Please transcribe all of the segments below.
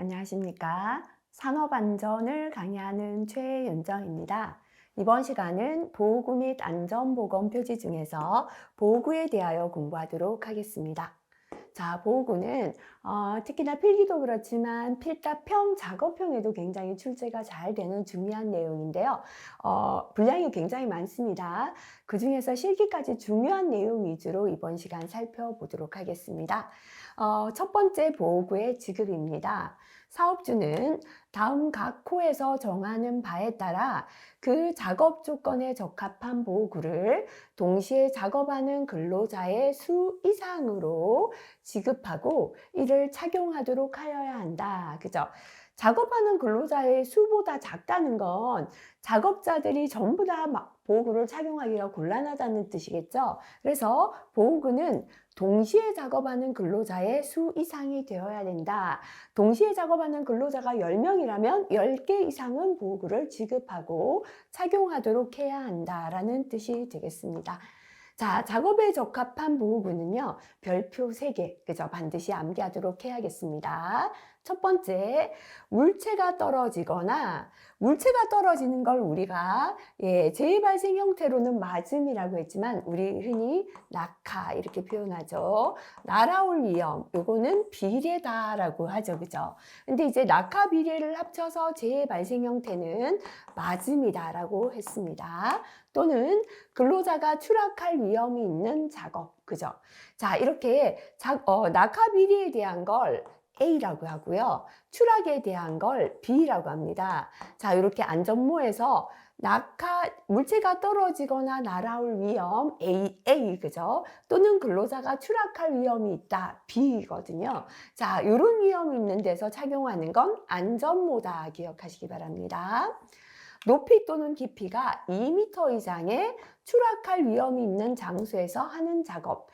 안녕하십니까. 산업안전을 강의하는 최윤정입니다. 이번 시간은 보호구 및 안전보건 표지 중에서 보호구에 대하여 공부하도록 하겠습니다. 자, 보호구는 특히나 필기도 그렇지만 필답형, 작업형에도 굉장히 출제가 잘 되는 중요한 내용인데요. 분량이 굉장히 많습니다. 그 중에서 실기까지 중요한 내용 위주로 이번 시간 살펴보도록 하겠습니다. 첫 번째 보호구의 지급입니다. 사업주는 다음 각 호에서 정하는 바에 따라 그 작업 조건에 적합한 보호구를 동시에 작업하는 근로자의 수 이상으로 지급하고 이를 착용하도록 하여야 한다. 그죠? 작업하는 근로자의 수보다 작다는 건 작업자들이 전부 다 보호구를 착용하기가 곤란하다는 뜻이겠죠? 그래서 보호구는 동시에 작업하는 근로자의 수 이상이 되어야 된다. 동시에 작업하는 근로자가 10명이라면 10개 이상은 보호구를 지급하고 착용하도록 해야 한다라는 뜻이 되겠습니다. 자, 작업에 적합한 보호구는요, 별표 3개, 그죠? 반드시 암기하도록 해야겠습니다. 첫 번째, 물체가 떨어지거나, 물체가 떨어지는 걸 우리가, 재발생 형태로는 맞음이라고 했지만, 우리 흔히 낙하, 이렇게 표현하죠. 날아올 위험, 요거는 비례다라고 하죠. 그죠? 근데 이제 낙하 비례를 합쳐서 재발생 형태는 맞음이다라고 했습니다. 또는 근로자가 추락할 위험이 있는 작업, 그죠? 자, 이렇게 낙하 비리에 대한 걸 A라고 하고요. 추락에 대한 걸 B라고 합니다. 자, 이렇게 안전모에서 물체가 떨어지거나 날아올 위험 A, 그죠? 또는 근로자가 추락할 위험이 있다 B거든요. 자, 이런 위험이 있는 데서 착용하는 건 안전모다 기억하시기 바랍니다. 높이 또는 깊이가 2m 이상의 추락할 위험이 있는 장소에서 하는 작업.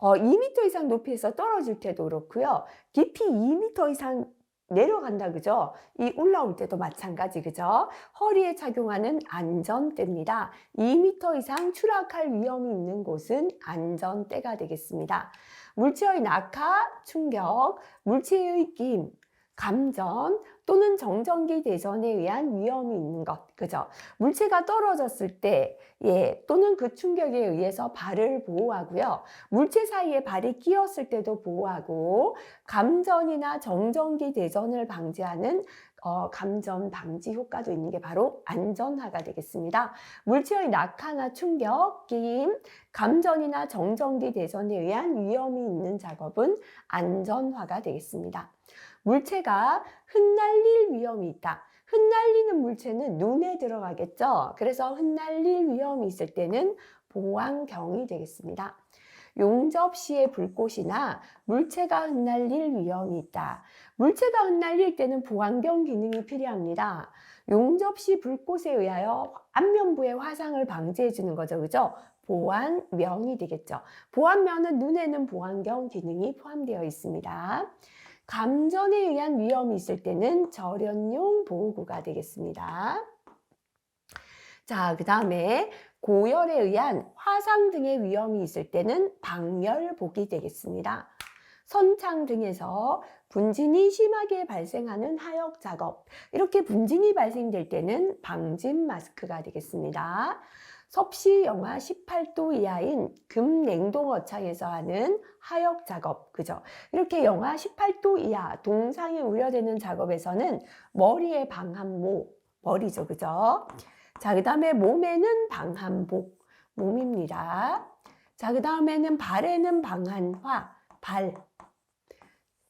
2m 이상 높이에서 떨어질 때도 그렇고요. 깊이 2m 이상 내려간다, 그죠? 이 올라올 때도 마찬가지, 그죠? 허리에 착용하는 안전대입니다. 2m 이상 추락할 위험이 있는 곳은 안전대가 되겠습니다. 물체의 낙하, 충격, 물체의 끼임, 감전 또는 정전기 대전에 의한 위험이 있는 것, 그죠? 물체가 떨어졌을 때, 또는 그 충격에 의해서 발을 보호하고요. 물체 사이에 발이 끼었을 때도 보호하고, 감전이나 정전기 대전을 방지하는 감전 방지 효과도 있는 게 바로 안전화가 되겠습니다. 물체의 낙하나 충격, 끼임, 감전이나 정전기 대전에 의한 위험이 있는 작업은 안전화가 되겠습니다. 물체가 흩날릴 위험이 있다. 흩날리는 물체는 눈에 들어가겠죠. 그래서 흩날릴 위험이 있을 때는 보안경이 되겠습니다. 용접 시에 불꽃이나 물체가 흩날릴 위험이 있다. 물체가 흩날릴 때는 보안경 기능이 필요합니다. 용접 시 불꽃에 의하여 안면부의 화상을 방지해 주는 거죠. 그죠? 보안면이 되겠죠. 보안면은 눈에는 보안경 기능이 포함되어 있습니다. 감전에 의한 위험이 있을 때는 절연용 보호구가 되겠습니다. 자, 그 다음에 고열에 의한 화상 등의 위험이 있을 때는 방열복이 되겠습니다. 선창 등에서 분진이 심하게 발생하는 하역 작업, 이렇게 분진이 발생될 때는 방진 마스크가 되겠습니다. 섭씨 영하 18도 이하인 금냉동 어창에서 하는 하역 작업, 그죠? 이렇게 영하 18도 이하 동상이 우려되는 작업에서는 머리에 방한모, 머리죠, 그죠? 자, 그 다음에 몸에는 방한복, 몸입니다. 자, 그 다음에는 발에는 방한화, 발.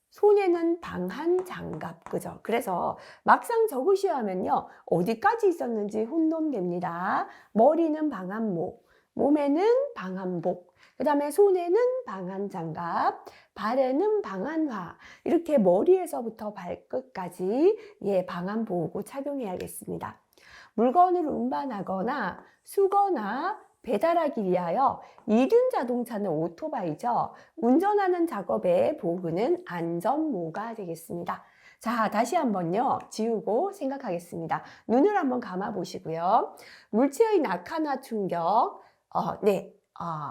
손에는 방한장갑, 그죠? 그래서 막상 적으셔야 하면요, 어디까지 있었는지 혼돈됩니다. 머리는 방한모, 몸에는 방한복, 그 다음에 손에는 방한장갑, 발에는 방한화, 이렇게 머리에서부터 발끝까지 방한보호구 착용해야겠습니다. 물건을 운반하거나 수거나 배달하기 위하여 이륜 자동차는 오토바이죠. 운전하는 작업의 보호구는 안전모가 되겠습니다. 자, 다시 한번요. 지우고 생각하겠습니다. 눈을 한번 감아 보시고요. 물체의 낙하나 충격,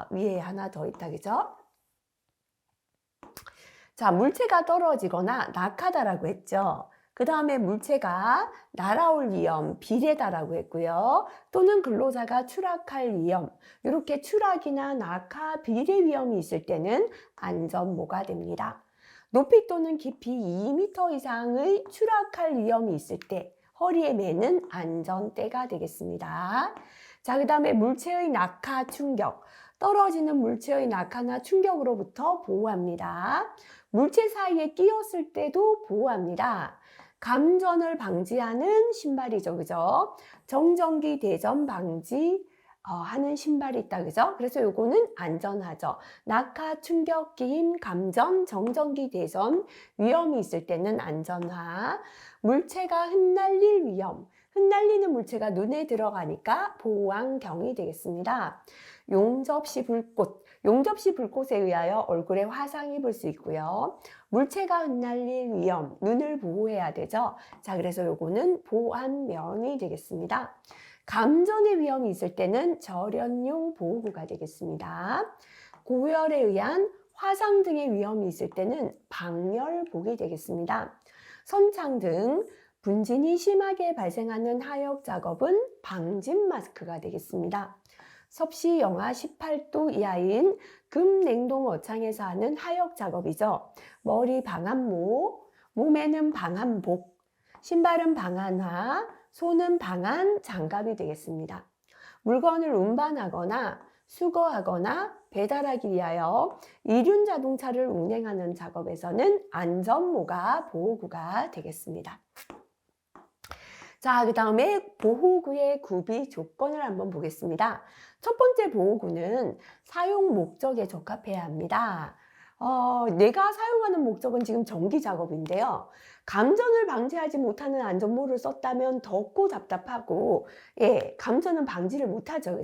위에 하나 더 있다, 그죠? 자, 물체가 떨어지거나 낙하다라고 했죠. 그 다음에 물체가 날아올 위험, 비례다라고 했고요. 또는 근로자가 추락할 위험, 이렇게 추락이나 낙하, 비례 위험이 있을 때는 안전모가 됩니다. 높이 또는 깊이 2m 이상의 추락할 위험이 있을 때 허리에 매는 안전대가 되겠습니다. 자, 그 다음에 물체의 낙하, 충격. 떨어지는 물체의 낙하나 충격으로부터 보호합니다. 물체 사이에 끼었을 때도 보호합니다. 감전을 방지하는 신발이죠, 그죠? 정전기 대전 방지 하는 신발이 있다, 그죠? 그래서 요거는 안전하죠. 낙하, 충격, 끼임, 감전, 정전기 대전 위험이 있을 때는 안전하. 물체가 흩날릴 위험. 흩날리는 물체가 눈에 들어가니까 보호안경이 되겠습니다. 용접시 불꽃. 용접시 불꽃에 의하여 얼굴에 화상 입을 수 있고요. 물체가 흩날릴 위험, 눈을 보호해야 되죠. 자, 그래서 요거는 보안면이 되겠습니다. 감전의 위험이 있을 때는 절연용 보호구가 되겠습니다. 고열에 의한 화상 등의 위험이 있을 때는 방열복이 되겠습니다. 선창 등 분진이 심하게 발생하는 하역 작업은 방진 마스크가 되겠습니다. 섭씨 영하 18도 이하인 금냉동 어창에서 하는 하역 작업이죠. 머리 방한모, 몸에는 방한복, 신발은 방한화, 손은 방한 장갑이 되겠습니다. 물건을 운반하거나 수거하거나 배달하기 위하여 이륜 자동차를 운행하는 작업에서는 안전모가 보호구가 되겠습니다. 자, 그 다음에 보호구의 구비 조건을 한번 보겠습니다. 첫 번째 보호구는 사용 목적에 적합해야 합니다. 내가 사용하는 목적은 지금 전기 작업인데요. 감전을 방지하지 못하는 안전모를 썼다면 덥고 답답하고, 예, 감전은 방지를 못하죠.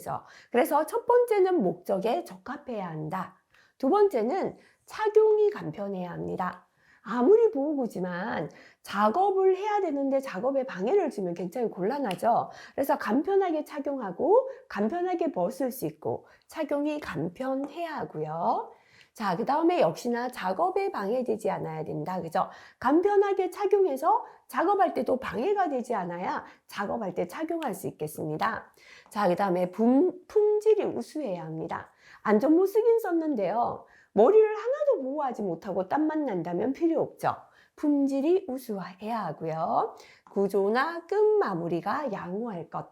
그래서 첫 번째는 목적에 적합해야 한다. 두 번째는 착용이 간편해야 합니다. 아무리 보호구지만 작업을 해야 되는데 작업에 방해를 주면 굉장히 곤란하죠. 그래서 간편하게 착용하고 간편하게 벗을 수 있고 착용이 간편해야 하고요. 자, 그 다음에 역시나 작업에 방해되지 않아야 된다. 그죠? 간편하게 착용해서 작업할 때도 방해가 되지 않아야 작업할 때 착용할 수 있겠습니다. 자, 그 다음에 품질이 우수해야 합니다. 안전모 쓰긴 썼는데요. 머리를 하나도 보호하지 못하고 땀만 난다면 필요 없죠. 품질이 우수해야 하고요. 구조나 끈 마무리가 양호할 것.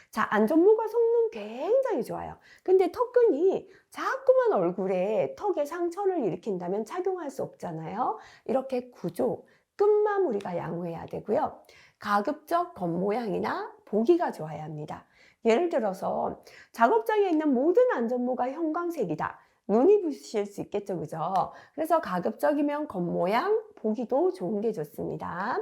자, 안전모가 성능 굉장히 좋아요. 근데 턱끈이 자꾸만 얼굴에 턱에 상처를 일으킨다면 착용할 수 없잖아요. 이렇게 구조, 끈 마무리가 양호해야 되고요. 가급적 겉모양이나 보기가 좋아야 합니다. 예를 들어서 작업장에 있는 모든 안전모가 형광색이다. 눈이 부실 수 있겠죠, 그죠? 그래서 가급적이면 겉모양, 보기도 좋은 게 좋습니다.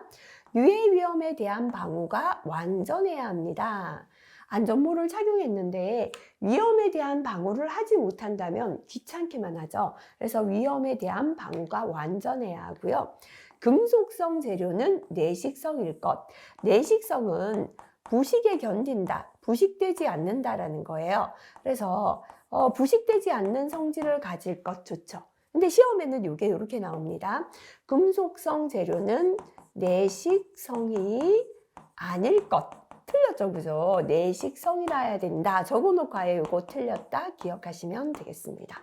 유해 위험에 대한 방호가 완전해야 합니다. 안전모를 착용했는데 위험에 대한 방호를 하지 못한다면 귀찮기만 하죠. 그래서 위험에 대한 방호가 완전해야 하고요. 금속성 재료는 내식성일 것. 내식성은 부식에 견딘다, 부식되지 않는다라는 거예요. 그래서 부식되지 않는 성질을 가질 것 좋죠. 근데 시험에는 이게 이렇게 나옵니다. 금속성 재료는 내식성이 아닐 것. 틀렸죠, 그죠? 내식성이라 해야 된다. 적어놓고 아예 이거 틀렸다 기억하시면 되겠습니다.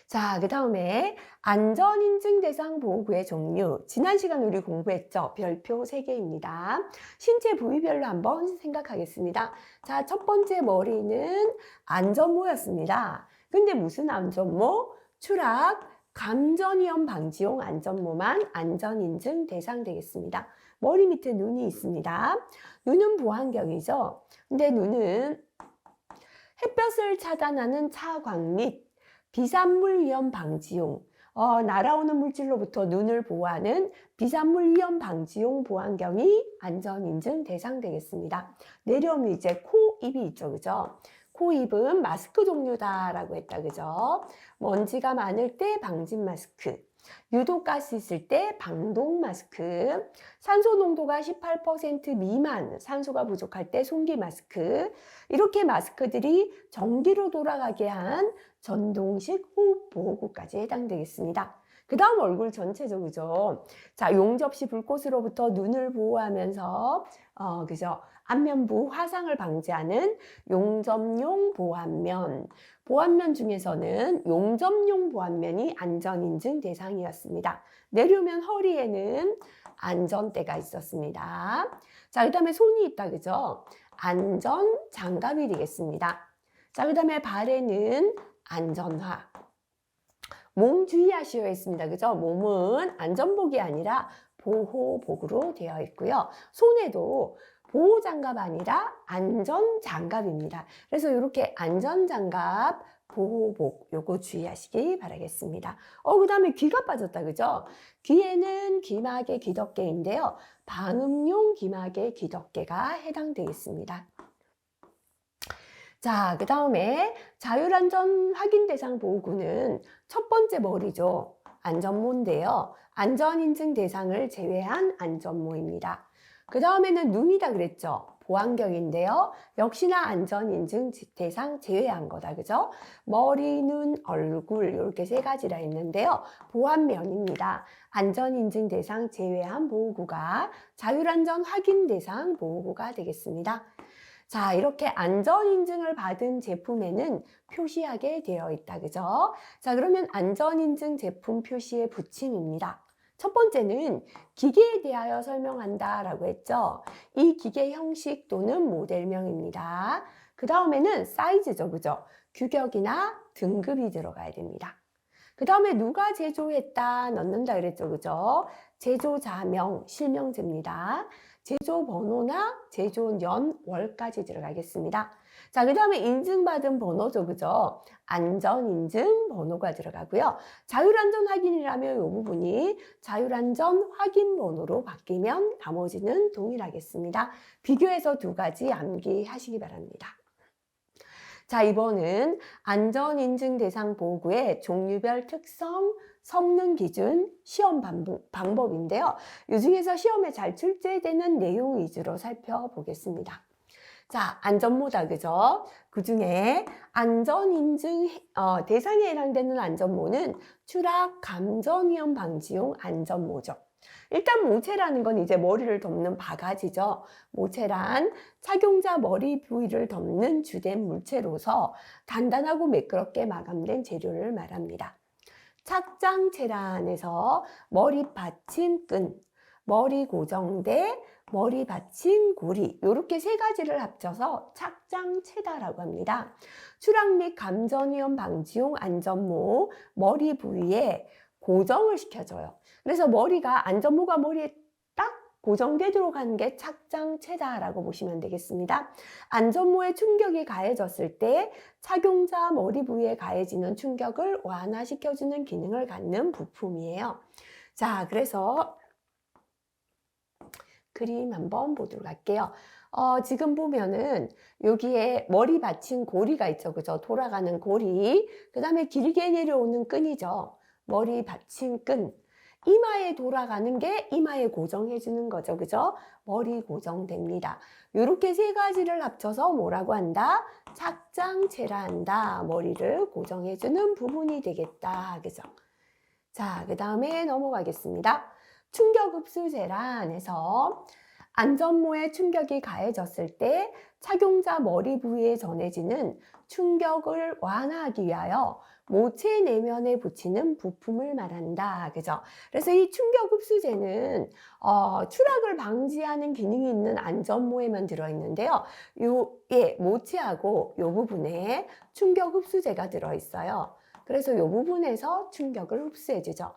자, 그 다음에 안전인증 대상 보호구의 종류. 지난 시간 우리 공부했죠? 별표 3개입니다. 신체 부위별로 한번 생각하겠습니다. 자, 첫 번째 머리는 안전모였습니다. 근데 무슨 안전모? 추락, 감전위험 방지용 안전모만 안전인증 대상 되겠습니다. 머리 밑에 눈이 있습니다. 눈은 보안경이죠. 근데 눈은 햇볕을 차단하는 차광 및 비산물 위험 방지용, 날아오는 물질로부터 눈을 보호하는 비산물 위험 방지용 보안경이 안전인증 대상 되겠습니다. 내려오면 이제 코, 입이 있죠, 그죠? 코, 입은 마스크 종류다라고 했다, 그죠? 먼지가 많을 때 방진 마스크, 유독가스 있을 때 방독 마스크, 산소 농도가 18% 미만, 산소가 부족할 때 송기 마스크, 이렇게 마스크들이 전기로 돌아가게 한 전동식 호흡 보호구까지 해당되겠습니다. 그 다음 얼굴 전체죠, 그죠? 자, 용접시 불꽃으로부터 눈을 보호하면서, 그죠? 안면부 화상을 방지하는 용접용 보안면. 보안면 중에서는 용접용 보안면이 안전인증 대상이었습니다. 내려오면 허리에는 안전대가 있었습니다. 자, 그 다음에 손이 있다, 그죠? 안전 장갑이 되겠습니다. 자, 그 다음에 발에는 안전화. 몸 주의하시오 했습니다. 그죠? 몸은 안전복이 아니라 보호복으로 되어 있고요. 손에도 보호장갑 아니라 안전장갑입니다. 그래서 이렇게 안전장갑, 보호복 요거 주의하시기 바라겠습니다. 그 다음에 귀가 빠졌다. 그죠? 귀에는 귀마개, 귀덮개인데요. 방음용 귀마개, 귀덮개가 해당되겠습니다. 자, 그 다음에 자율안전 확인 대상 보호구는 첫 번째 머리죠. 안전모인데요. 안전인증 대상을 제외한 안전모입니다. 그 다음에는 눈이다 그랬죠. 보안경인데요. 역시나 안전인증 대상 제외한 거다. 그죠? 머리, 눈, 얼굴 이렇게 세 가지라 했는데요. 보안면입니다. 안전인증 대상 제외한 보호구가 자율안전 확인 대상 보호구가 되겠습니다. 자, 이렇게 안전인증을 받은 제품에는 표시하게 되어 있다. 그죠? 자, 그러면 안전인증 제품 표시의 부침입니다. 첫 번째는 기계에 대하여 설명한다 라고 했죠. 이 기계 형식 또는 모델명입니다. 그 다음에는 사이즈죠. 그죠? 규격이나 등급이 들어가야 됩니다. 그 다음에 누가 제조했다 넣는다 그랬죠. 그죠? 제조자명, 실명제입니다. 제조 번호나 제조 년, 월까지 들어가겠습니다. 자, 그 다음에 인증받은 번호죠. 그죠? 안전인증 번호가 들어가고요. 자율안전 확인이라면 이 부분이 자율안전 확인 번호로 바뀌면 나머지는 동일하겠습니다. 비교해서 두 가지 암기하시기 바랍니다. 자, 이번은 안전인증 대상 보호구의 종류별 특성, 성능 기준, 시험 방법인데요. 이 중에서 시험에 잘 출제되는 내용 위주로 살펴보겠습니다. 자, 안전모다, 그죠? 그 중에 안전인증 대상에 해당되는 안전모는 추락 감전위험 방지용 안전모죠. 일단 모체라는 건 이제 머리를 덮는 바가지죠. 모체란 착용자 머리 부위를 덮는 주된 물체로서 단단하고 매끄럽게 마감된 재료를 말합니다. 착장체란에서 머리 받침끈, 머리 고정대, 머리 받침 고리 이렇게 세 가지를 합쳐서 착장체다라고 합니다. 추락 및 감전위험 방지용 안전모 머리 부위에 고정을 시켜줘요. 그래서 안전모가 머리에 딱 고정되도록 하는 게 착장체다라고 보시면 되겠습니다. 안전모에 충격이 가해졌을 때 착용자 머리 부위에 가해지는 충격을 완화시켜주는 기능을 갖는 부품이에요. 자, 그래서 그림 한번 보도록 할게요. 지금 보면은 여기에 머리 받침 고리가 있죠. 그죠? 돌아가는 고리. 그 다음에 길게 내려오는 끈이죠. 머리 받침 끈. 이마에 돌아가는 게 이마에 고정해주는 거죠. 그죠? 머리 고정됩니다. 이렇게 세 가지를 합쳐서 뭐라고 한다? 착장체라 한다. 머리를 고정해주는 부분이 되겠다. 그죠? 자, 그 다음에 넘어가겠습니다. 충격흡수제란에서 안전모에 충격이 가해졌을 때 착용자 머리 부위에 전해지는 충격을 완화하기 위하여 모체 내면에 붙이는 부품을 말한다. 그죠? 그래서 이 충격흡수제는 추락을 방지하는 기능이 있는 안전모에만 들어있는데요. 모체하고 이 부분에 충격흡수제가 들어있어요. 그래서 이 부분에서 충격을 흡수해주죠.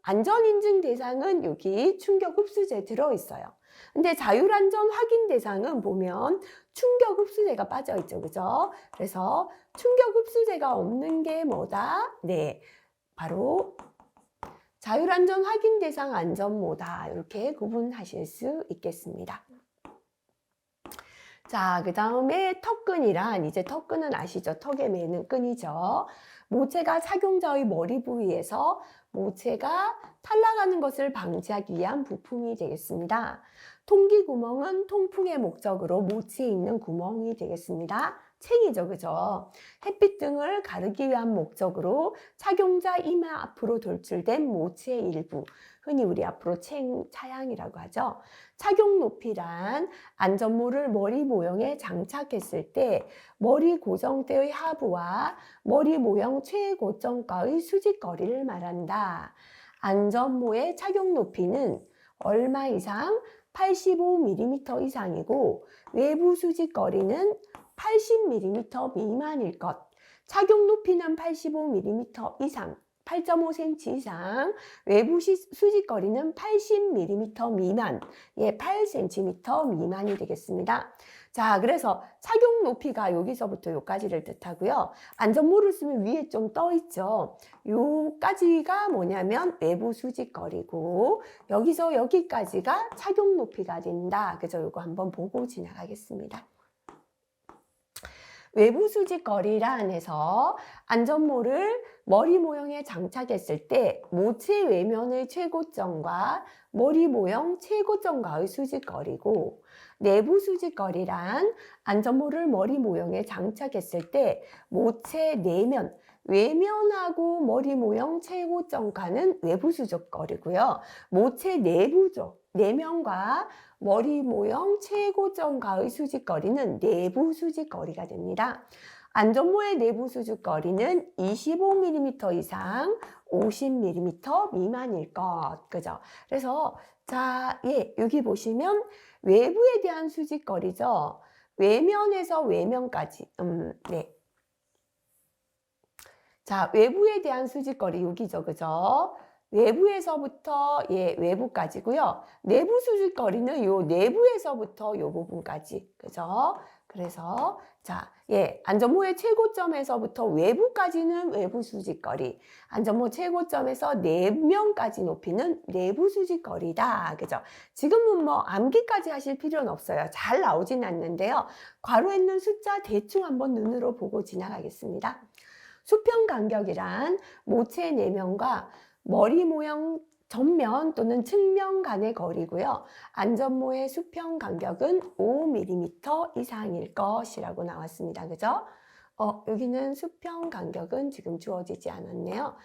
안전인증 대상은 여기 충격 흡수제 들어있어요. 근데 자율안전 확인 대상은 보면 충격 흡수제가 빠져있죠. 그죠? 그래서 충격 흡수제가 없는 게 뭐다? 네. 바로 자율안전 확인 대상 안전모다. 이렇게 구분하실 수 있겠습니다. 자, 그 다음에 턱끈이란, 이제 턱끈은 아시죠? 턱에 매는 끈이죠. 모체가 착용자의 머리 부위에서 모체가 탈락하는 것을 방지하기 위한 부품이 되겠습니다. 통기구멍은 통풍의 목적으로 모체에 있는 구멍이 되겠습니다. 챙이죠, 그죠? 햇빛 등을 가르기 위한 목적으로 착용자 이마 앞으로 돌출된 모체의 일부, 흔히 우리 앞으로 차양이라고 하죠. 착용 높이란 안전모를 머리 모형에 장착했을 때 머리 고정대의 하부와 머리 모형 최고점과의 수직거리를 말한다. 안전모의 착용 높이는 얼마 이상? 85mm 이상이고 외부 수직거리는 80mm 미만일 것. 착용 높이는 85mm 이상, 8.5cm 이상, 외부 수직거리는 80mm 미만, 8cm 미만이 되겠습니다. 자, 그래서 착용 높이가 여기서부터 여기까지를 뜻하고요. 안전모를 쓰면 위에 좀 떠 있죠. 요까지가 뭐냐면 외부 수직거리고 여기서 여기까지가 착용 높이가 된다. 그죠? 요거 한번 보고 지나가겠습니다. 외부 수직거리라 안에서 안전모를 머리 모형에 장착했을 때 모체 외면의 최고점과 머리 모형 최고점과의 수직거리고, 내부 수직거리란 안전모를 머리 모형에 장착했을 때 모체 내면, 외면하고 머리 모형 최고점과는 외부 수직거리고요. 모체 내부죠. 내면과 머리 모형 최고점과의 수직거리는 내부 수직거리가 됩니다. 안전모의 내부 수직거리는 25mm 이상 50mm 미만일 것. 그죠? 그래서 자, 여기 보시면 외부에 대한 수직거리죠. 외면에서 외면까지. 네. 자, 외부에 대한 수직거리 여기죠. 그죠? 외부에서부터 외부까지고요. 내부 수직거리는 요 내부에서부터 요 부분까지. 그죠? 그래서 자, 안전모의 최고점에서부터 외부까지는 외부 수직거리. 안전모 최고점에서 내면까지 높이는 내부 수직거리다. 그죠? 지금은 뭐 암기까지 하실 필요는 없어요. 잘 나오진 않는데요. 괄호에 있는 숫자 대충 한번 눈으로 보고 지나가겠습니다. 수평 간격이란 모체 내면과 머리 모형 전면 또는 측면 간의 거리고요. 안전모의 수평 간격은 5mm 이상일 것이라고 나왔습니다. 그죠? 여기는 수평 간격은 지금 주어지지 않았네요.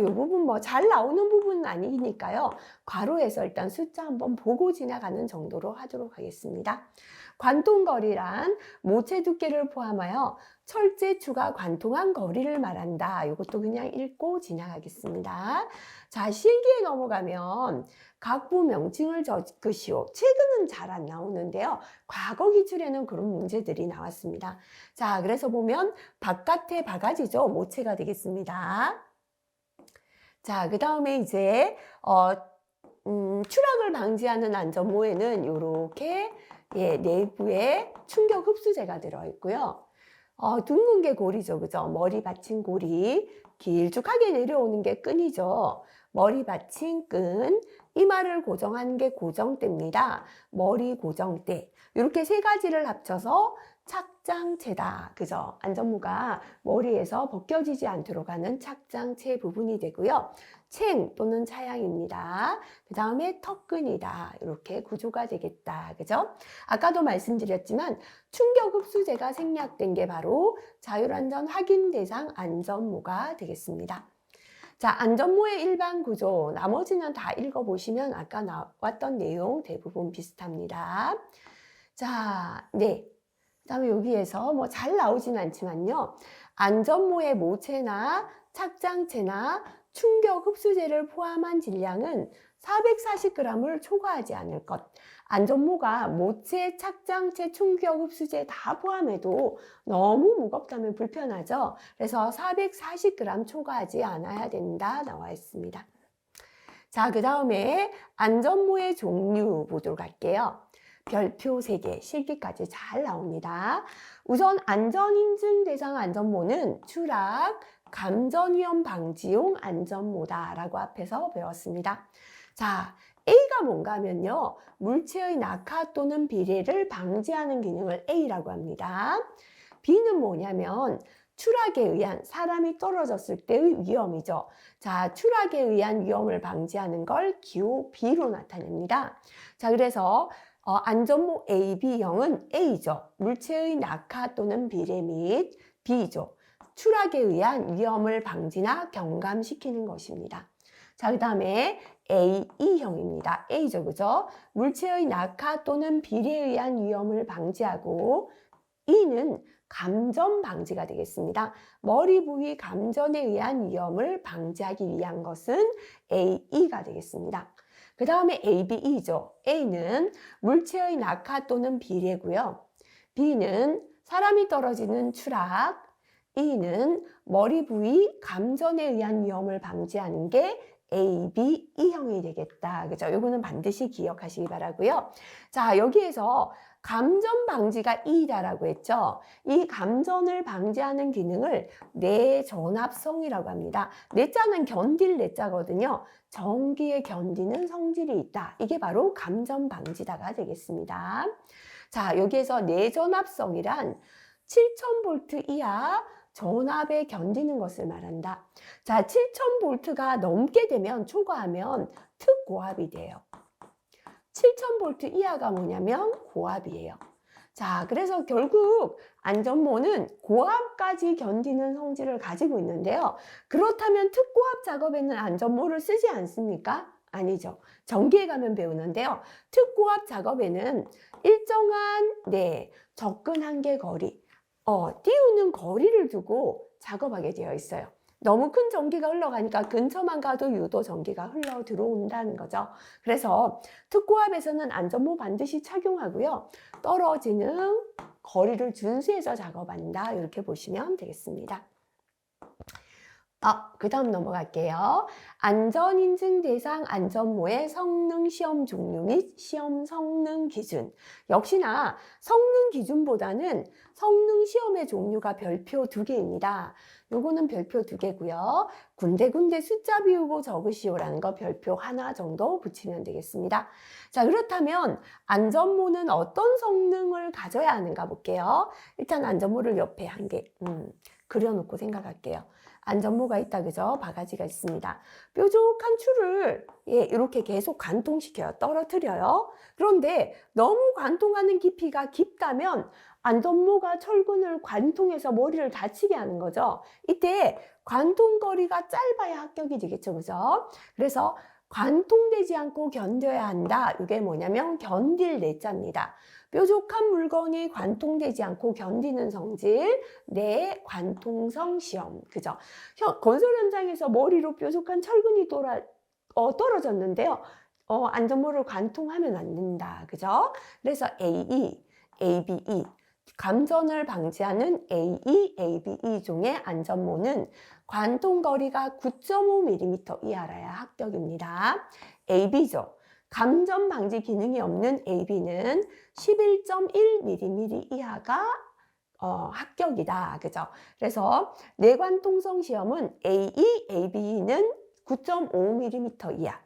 이 부분 뭐 잘 나오는 부분은 아니니까요. 괄호에서 일단 숫자 한번 보고 지나가는 정도로 하도록 하겠습니다. 관통거리란 모체 두께를 포함하여 철제추가 관통한 거리를 말한다. 이것도 그냥 읽고 지나가겠습니다. 자, 실기에 넘어가면 각부 명칭을 적으시오. 최근은 잘 안 나오는데요. 과거 기출에는 그런 문제들이 나왔습니다. 자, 그래서 보면 바깥에 바가지죠. 모체가 되겠습니다. 자, 그 다음에 이제 추락을 방지하는 안전모에는 이렇게 내부에 충격 흡수제가 들어있고요. 둥근 게 고리죠. 그죠? 머리 받친 고리. 길쭉하게 내려오는 게 끈이죠. 머리 받친 끈. 이마를 고정하는 게 고정대입니다. 머리 고정대. 이렇게 세 가지를 합쳐서 착장체다. 그죠? 안전모가 머리에서 벗겨지지 않도록 하는 착장체 부분이 되고요. 챙 또는 차양입니다. 그 다음에 턱끈이다. 이렇게 구조가 되겠다. 그죠? 아까도 말씀드렸지만 충격 흡수제가 생략된 게 바로 자율안전 확인 대상 안전모가 되겠습니다. 자, 안전모의 일반 구조, 나머지는 다 읽어보시면 아까 나왔던 내용 대부분 비슷합니다. 자, 그 다음에 여기에서 뭐 잘 나오진 않지만요. 안전모의 모체나 착장체나 충격 흡수제를 포함한 질량은 440g을 초과하지 않을 것. 안전모가 모체, 착장체, 충격 흡수제 다 포함해도 너무 무겁다면 불편하죠. 그래서 440g 초과하지 않아야 된다 나와 있습니다. 자, 그 다음에 안전모의 종류 보도록 할게요. 별표 3개, 실기까지 잘 나옵니다. 우선 안전인증 대상 안전모는 추락, 감전위험 방지용 안전모다라고 앞에서 배웠습니다. 자, A가 뭔가 하면요. 물체의 낙하 또는 비례를 방지하는 기능을 A라고 합니다. B는 뭐냐면 추락에 의한 사람이 떨어졌을 때의 위험이죠. 자, 추락에 의한 위험을 방지하는 걸 기호 B로 나타냅니다. 자, 그래서 안전모 A, B형은 A죠. 물체의 낙하 또는 비례 및 B죠. 추락에 의한 위험을 방지나 경감시키는 것입니다. 자, 그 다음에 AE형입니다. A죠, 그죠? 물체의 낙하 또는 비례에 의한 위험을 방지하고, E는 감전 방지가 되겠습니다. 머리 부위 감전에 의한 위험을 방지하기 위한 것은 AE가 되겠습니다. 그 다음에 ABE죠. A는 물체의 낙하 또는 비례고요. B는 사람이 떨어지는 추락, E는 머리 부위 감전에 의한 위험을 방지하는 게 ABE형이 되겠다. 그죠? 요거는 반드시 기억하시기 바라고요. 자, 여기에서 감전 방지가 E다라고 했죠. 이 감전을 방지하는 기능을 내전압성이라고 합니다. 내자는 견딜 내자거든요. 전기에 견디는 성질이 있다. 이게 바로 감전 방지다가 되겠습니다. 자, 여기에서 내전압성이란 7000V 이하 전압에 견디는 것을 말한다. 자, 7000V가 넘게 되면, 초과하면 특고압이 돼요. 7000V 이하가 뭐냐면 고압이에요. 자, 그래서 결국 안전모는 고압까지 견디는 성질을 가지고 있는데요. 그렇다면 특고압 작업에는 안전모를 쓰지 않습니까? 아니죠. 전기에 가면 배우는데요. 특고압 작업에는 일정한 접근 한계 거리, 띄우는 거리를 두고 작업하게 되어 있어요. 너무 큰 전기가 흘러가니까 근처만 가도 유도 전기가 흘러 들어온다는 거죠. 그래서 특고압에서는 안전모 반드시 착용하고요. 떨어지는 거리를 준수해서 작업한다. 이렇게 보시면 되겠습니다. 그 다음 넘어갈게요. 안전인증 대상 안전모의 성능 시험 종류 및 시험 성능 기준. 역시나 성능 기준보다는 성능 시험의 종류가 별표 2개입니다. 요거는 별표 2개고요. 군데군데 숫자 비우고 적으시오라는 거 별표 1 정도 붙이면 되겠습니다. 자, 그렇다면 안전모는 어떤 성능을 가져야 하는가 볼게요. 일단 안전모를 옆에 한 개 그려놓고 생각할게요. 안전모가 있다, 그죠? 바가지가 있습니다. 뾰족한 줄을 이렇게 계속 관통시켜요. 떨어뜨려요. 그런데 너무 관통하는 깊이가 깊다면 안전모가 철근을 관통해서 머리를 다치게 하는 거죠. 이때 관통거리가 짧아야 합격이 되겠죠, 그죠? 그래서 관통되지 않고 견뎌야 한다. 이게 뭐냐면 견딜 내자입니다. 뾰족한 물건이 관통되지 않고 견디는 성질, 내관통성 시험. 그죠? 건설 현장에서 머리로 뾰족한 철근이 떨어졌는데요. 안전모를 관통하면 안 된다. 그죠? 그래서 AE, ABE. 감전을 방지하는 AE, ABE 중에 안전모는 관통거리가 9.5mm 이하라야 합격입니다. AB죠. 감전 방지 기능이 없는 AB는 11.1mm 이하가 합격이다. 그죠? 그래서 내관통성 시험은 AE, AB는 9.5mm 이하,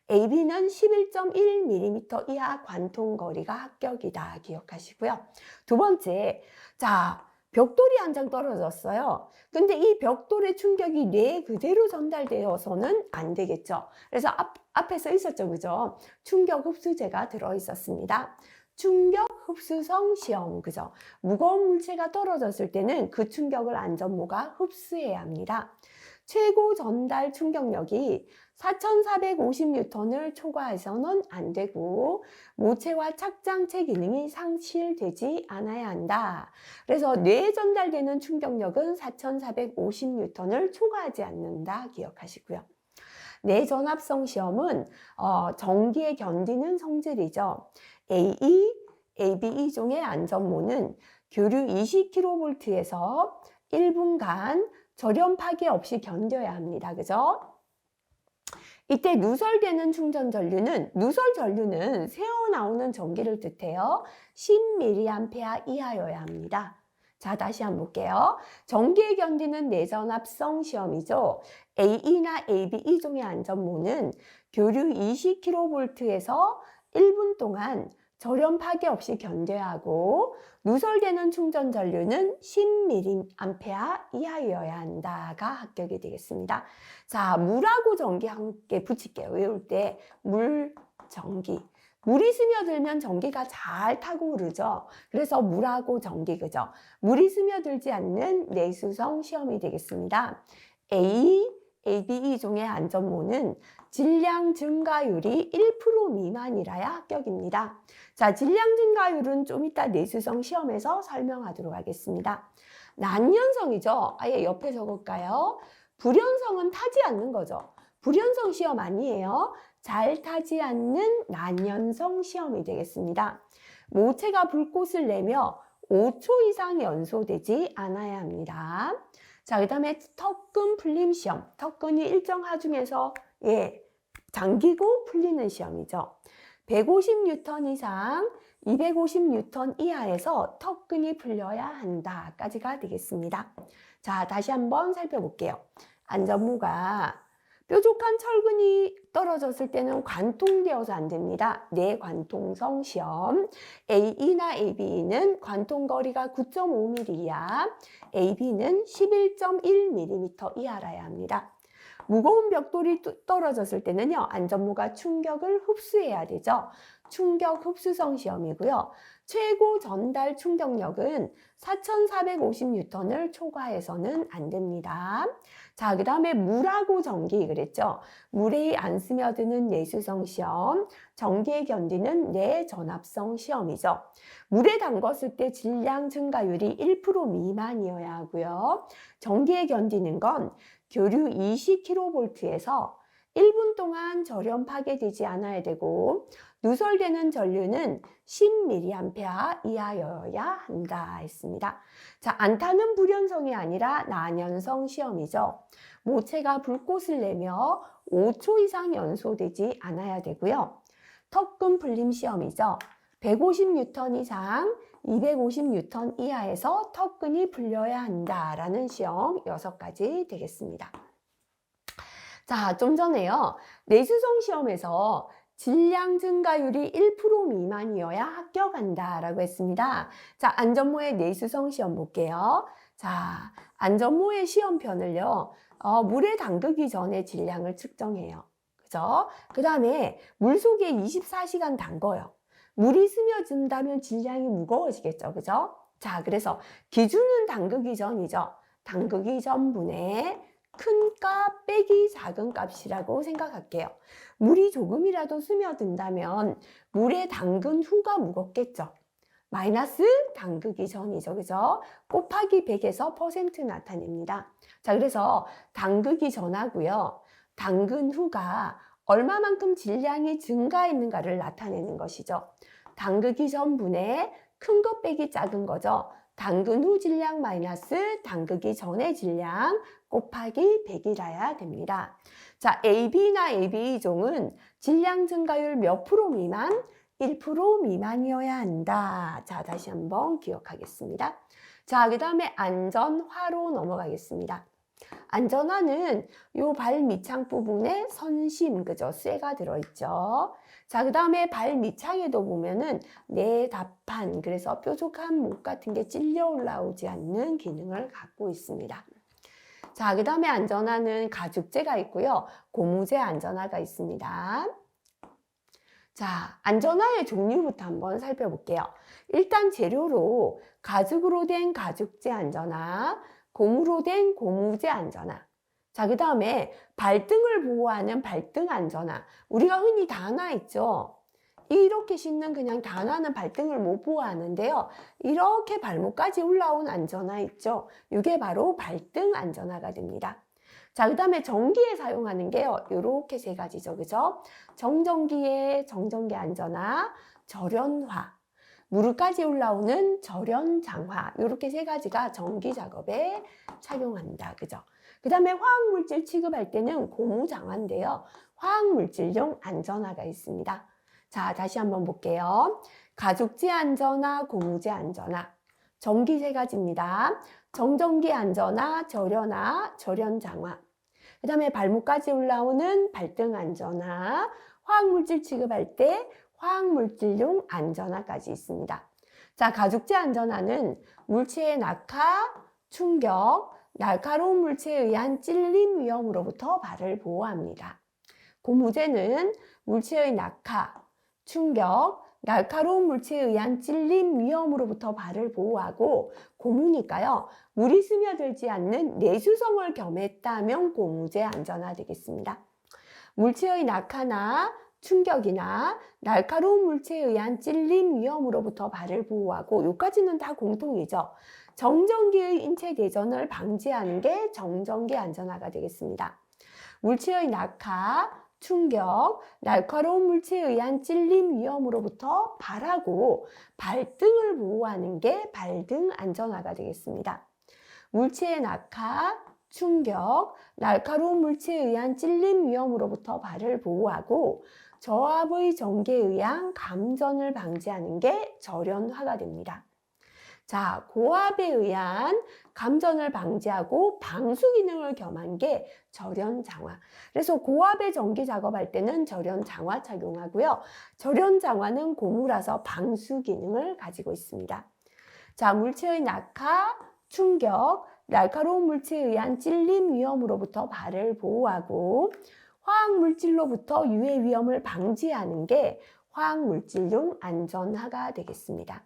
AB는 11.1mm 이하 관통거리가 합격이다. 기억하시고요. 두 번째, 자, 벽돌이 한 장 떨어졌어요. 근데 이 벽돌의 충격이 뇌에 그대로 전달되어서는 안 되겠죠. 그래서 앞에 써 있었죠, 그죠? 충격 흡수제가 들어있었습니다. 충격 흡수성 시험, 그죠? 무거운 물체가 떨어졌을 때는 그 충격을 안전모가 흡수해야 합니다. 최고 전달 충격력이 4,450N을 초과해서는 안 되고 모체와 착장체 기능이 상실되지 않아야 한다. 그래서 뇌에 전달되는 충격력은 4,450N을 초과하지 않는다. 기억하시고요. 내전압성 시험은 전기에 견디는 성질이죠. AE, ABE 중의 안전모는 교류 20kV에서 1분간 절연 파괴 없이 견뎌야 합니다. 그죠? 이때 누설되는 충전 전류는, 누설 전류는 새어나오는 전기를 뜻해요. 10mA 이하여야 합니다. 자, 다시 한번 볼게요. 전기에 견디는 내전압성 시험이죠. AE나 ABE 중의 안전모는 교류 20kV에서 1분 동안 절연 파괴 없이 견뎌야 하고 누설되는 충전 전류는 10mA 이하여야 한다가 합격이 되겠습니다. 자, 물하고 전기 함께 붙일게요. 외울 때 물, 전기. 물이 스며들면 전기가 잘 타고 흐르죠. 그래서 물하고 전기, 그죠? 물이 스며들지 않는 내수성 시험이 되겠습니다. ABE 중의 안전모는 질량 증가율이 1% 미만이라야 합격입니다. 자, 질량 증가율은 좀 이따 내수성 시험에서 설명하도록 하겠습니다. 난연성이죠. 아예 옆에 적을까요? 불연성은 타지 않는 거죠. 불연성 시험 아니에요. 잘 타지 않는 난연성 시험이 되겠습니다. 모체가 불꽃을 내며 5초 이상 연소되지 않아야 합니다. 자, 그 다음에 턱근 풀림 시험. 턱근이 일정 하중에서 잠기고 풀리는 시험이죠. 150N 이상, 250N 이하에서 턱근이 풀려야 한다까지가 되겠습니다. 자, 다시 한번 살펴볼게요. 안전모가 뾰족한 철근이 떨어졌을 때는 관통되어서 안 됩니다. 내관통성 시험. AE나 ABE는 관통거리가 9.5mm 이하, AB는 11.1mm 이하라야 합니다. 무거운 벽돌이 떨어졌을 때는요, 안전모가 충격을 흡수해야 되죠. 충격 흡수성 시험이고요. 최고 전달 충격력은 4,450N을 초과해서는 안 됩니다. 자, 그 다음에 물하고 전기 그랬죠. 물에 안 스며드는 내수성 시험, 전기에 견디는 내전압성 시험이죠. 물에 담궜을 때 질량 증가율이 1% 미만이어야 하고요. 전기에 견디는 건 교류 20kV에서 1분 동안 절연 파괴되지 않아야 되고 누설되는 전류는 10mA 이하여야 한다 했습니다. 자, 안타는 불연성이 아니라 난연성 시험이죠. 모체가 불꽃을 내며 5초 이상 연소되지 않아야 되고요. 턱근 풀림 시험이죠. 150N 이상, 250N 이하에서 턱근이 풀려야 한다라는 시험 6가지 되겠습니다. 자, 좀 전에요. 내수성 시험에서 질량 증가율이 1% 미만이어야 합격한다라고 했습니다. 자, 안전모의 내수성 시험 볼게요. 자, 안전모의 시험편을요. 물에 담그기 전에 질량을 측정해요. 그죠? 그 다음에 물속에 24시간 담궈요. 물이 스며든다면 질량이 무거워지겠죠. 그죠? 자, 그래서 기준은 담그기 전이죠. 담그기 전분의 큰 값 빼기 작은 값이라고 생각할게요. 물이 조금이라도 스며든다면 물에 담근 후가 무겁겠죠. 마이너스 담그기 전이죠. 그죠? 곱하기 100에서 퍼센트 나타냅니다. 자, 그래서 담그기 전하고요. 담근 후가 얼마만큼 질량이 증가했는가를 나타내는 것이죠. 담그기 전분의 큰 것 빼기 작은 거죠. 담근 후 질량 마이너스 담그기 전의 질량 곱하기 100이라야 됩니다. 자, AB나 AB종은 질량 증가율 몇 프로 미만? 1% 미만이어야 한다. 자, 다시 한번 기억하겠습니다. 자, 그 다음에 안전화로 넘어가겠습니다. 안전화는 요 발 밑창 부분에 선심, 그죠? 쇠가 들어있죠. 자, 그 다음에 발 밑창에도 보면은 내답판, 그래서 뾰족한 목 같은 게 찔려 올라오지 않는 기능을 갖고 있습니다. 자, 그 다음에 안전화는 가죽재가 있고요. 고무재 안전화가 있습니다. 자, 안전화의 종류부터 한번 살펴볼게요. 일단 재료로 가죽으로 된 가죽재 안전화, 고무로 된 고무재 안전화. 자, 그 다음에 발등을 보호하는 발등 안전화. 우리가 흔히 단화 있죠. 이렇게 신는 그냥 단화는 발등을 못 보호하는데요. 이렇게 발목까지 올라온 안전화 있죠. 이게 바로 발등 안전화가 됩니다. 자, 그 다음에 전기에 사용하는 게요. 이렇게 3가지죠. 그죠? 정전기 안전화, 절연화, 무릎까지 올라오는 절연장화. 이렇게 3가지가 전기 작업에 착용합니다. 그죠? 그 다음에 화학물질 취급할 때는 고무장화인데요. 화학물질용 안전화가 있습니다. 자, 다시 한번 볼게요. 가죽재 안전화, 고무재 안전화. 전기 3가지입니다. 정전기 안전화, 절연화, 절연장화. 그 다음에 발목까지 올라오는 발등 안전화, 화학물질 취급할 때 화학물질용 안전화까지 있습니다. 자, 가죽재 안전화는 물체의 낙하, 충격, 날카로운 물체에 의한 찔림 위험으로부터 발을 보호합니다. 고무재는 물체의 낙하, 충격, 날카로운 물체에 의한 찔림 위험으로부터 발을 보호하고, 고무니까요, 물이 스며들지 않는 내수성을 겸했다면 고무재 안전화 되겠습니다. 물체의 낙하나 충격이나 날카로운 물체에 의한 찔림 위험으로부터 발을 보호하고, 요까지는 다 공통이죠. 정전기의 인체 대전을 방지하는 게 정전기 안전화가 되겠습니다. 물체의 낙하, 충격, 날카로운 물체에 의한 찔림 위험으로부터 발하고 발등을 보호하는 게 발등 안전화가 되겠습니다. 물체의 낙하, 충격, 날카로운 물체에 의한 찔림 위험으로부터 발을 보호하고 저압의 전기에 의한 감전을 방지하는 게 절연화가 됩니다. 자, 고압에 의한 감전을 방지하고 방수 기능을 겸한 게 절연장화. 그래서 고압의 전기 작업할 때는 절연장화 착용하고요. 절연장화는 고무라서 방수 기능을 가지고 있습니다. 자, 물체의 낙하, 충격, 날카로운 물체에 의한 찔림 위험으로부터 발을 보호하고 화학물질로부터 유해 위험을 방지하는 게 화학물질용 안전화가 되겠습니다.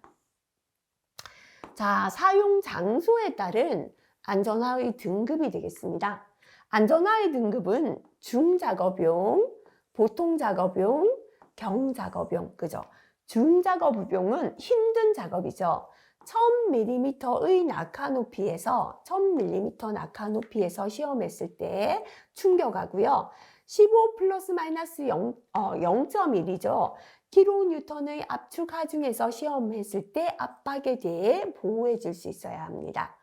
자, 사용 장소에 따른 안전화의 등급이 되겠습니다. 안전화의 등급은 중작업용, 보통작업용, 경작업용, 그죠? 중작업용은 힘든 작업이죠. 1000mm의 낙하 높이에서 1000mm 낙하 높이에서 시험했을 때 충격하고요. 15 플러스 마이너스 0.1이죠. 킬로뉴턴의 압축 하중에서 시험했을 때 압박에 대해 보호해 줄 수 있어야 합니다.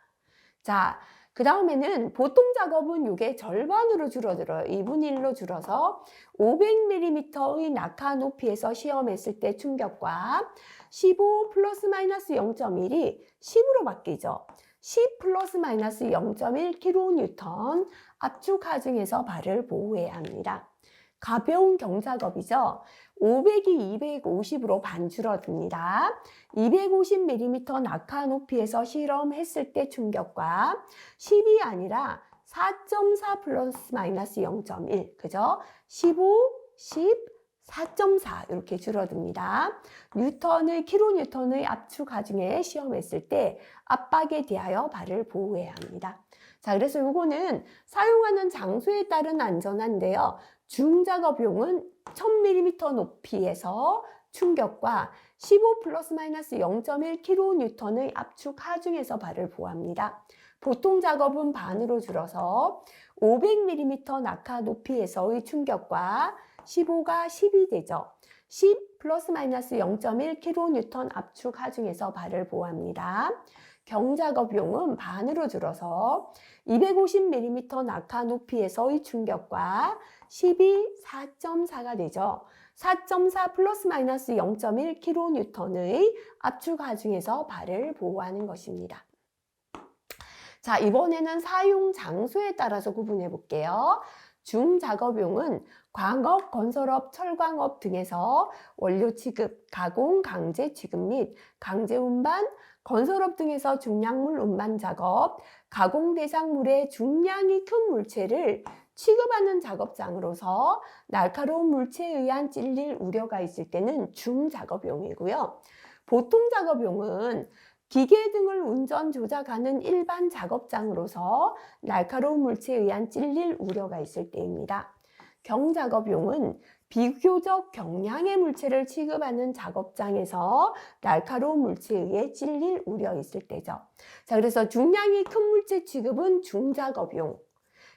자, 그 다음에는 보통 작업은 이게 절반으로 줄어들어요. 2분의 1로 줄어서 500mm의 낙하 높이에서 시험했을 때 충격과 15 플러스 마이너스 0.1이 10으로 바뀌죠. 10 플러스 마이너스 0.1kN 압축 하중에서 발을 보호해야 합니다. 가벼운 경작업이죠. 500이 250으로 반 줄어듭니다. 250mm 낙하 높이에서 실험했을 때 충격과 10이 아니라 4.4 플러스 마이너스 0.1, 그죠? 15, 10, 4.4 이렇게 줄어듭니다. 킬로뉴턴의 압축 하중에 시험했을 때 압박에 대하여 발을 보호해야 합니다. 자, 그래서 이거는 사용하는 장소에 따른 안전한데요. 중작업용은 1000mm 높이에서 충격과 15 플러스 마이너스 0.1kN의 압축 하중에서 발을 보호합니다. 보통 작업은 반으로 줄어서 500mm 낙하 높이에서의 충격과 15가 10이 되죠. 10 플러스 마이너스 0.1kN 압축 하중에서 발을 보호합니다. 경작업용은 반으로 줄어서 250mm 낙하 높이에서의 충격과 10이 4.4가 되죠. 4.4 플러스 마이너스 0.1kN의 압축 하중에서 발을 보호하는 것입니다. 자, 이번에는 사용 장소에 따라서 구분해 볼게요. 중작업용은 광업, 건설업, 철광업 등에서 원료 취급, 가공, 강제 취급 및 강제 운반, 건설업 등에서 중량물 운반 작업, 가공 대상물의 중량이 큰 물체를 취급하는 작업장으로서 날카로운 물체에 의한 찔릴 우려가 있을 때는 중작업용이고요. 보통 작업용은 기계 등을 운전 조작하는 일반 작업장으로서 날카로운 물체에 의한 찔릴 우려가 있을 때입니다. 경작업용은 비교적 경량의 물체를 취급하는 작업장에서 날카로운 물체에 의해 찔릴 우려 있을 때죠. 자, 그래서 중량이 큰 물체 취급은 중작업용,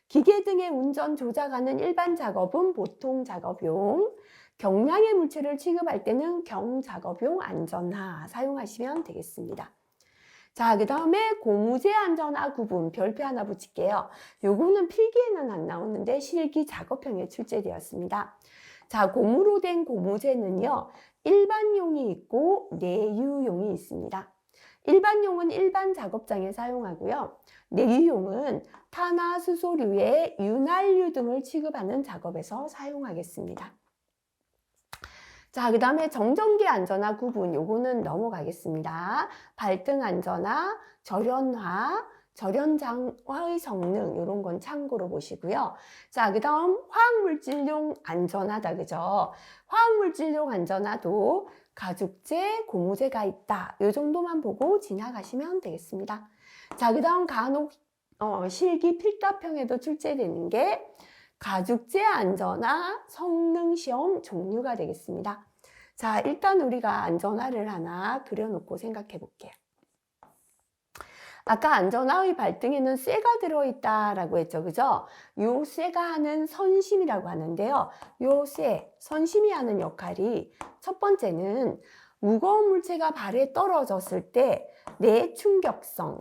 기계 등의 운전 조작하는 일반 작업은 보통 작업용, 경량의 물체를 취급할 때는 경작업용 안전화 사용하시면 되겠습니다. 자, 그 다음에 고무재 안전화 구분 별표 하나 붙일게요. 요거는 필기에는 안 나오는데 실기 작업형에 출제되었습니다. 자, 고무로 된 고무재는요, 일반용이 있고 내유용이 있습니다. 일반용은 일반 작업장에 사용하고요. 내유용은 탄화, 수소류의 윤활유 등을 취급하는 작업에서 사용하겠습니다. 자, 그 다음에 정전기 안전화 구분, 요거는 넘어가겠습니다. 발등 안전화, 절연화, 절연장화의 성능, 요런 건 참고로 보시고요. 자, 그 다음 화학물질용 안전화다, 그죠? 화학물질용 안전화도 가죽재, 고무재가 있다. 요 정도만 보고 지나가시면 되겠습니다. 자, 그 다음 간혹 실기 필답형에도 출제되는 게 가죽재 안전화 성능 시험 종류가 되겠습니다. 자, 일단 우리가 안전화를 하나 그려놓고 생각해 볼게요. 아까 안전화의 발등에는 쇠가 들어있다라고 했죠, 그죠? 요 쇠가 하는 선심이라고 하는데요. 요 쇠, 선심이 하는 역할이 첫 번째는 무거운 물체가 발에 떨어졌을 때 내 충격성,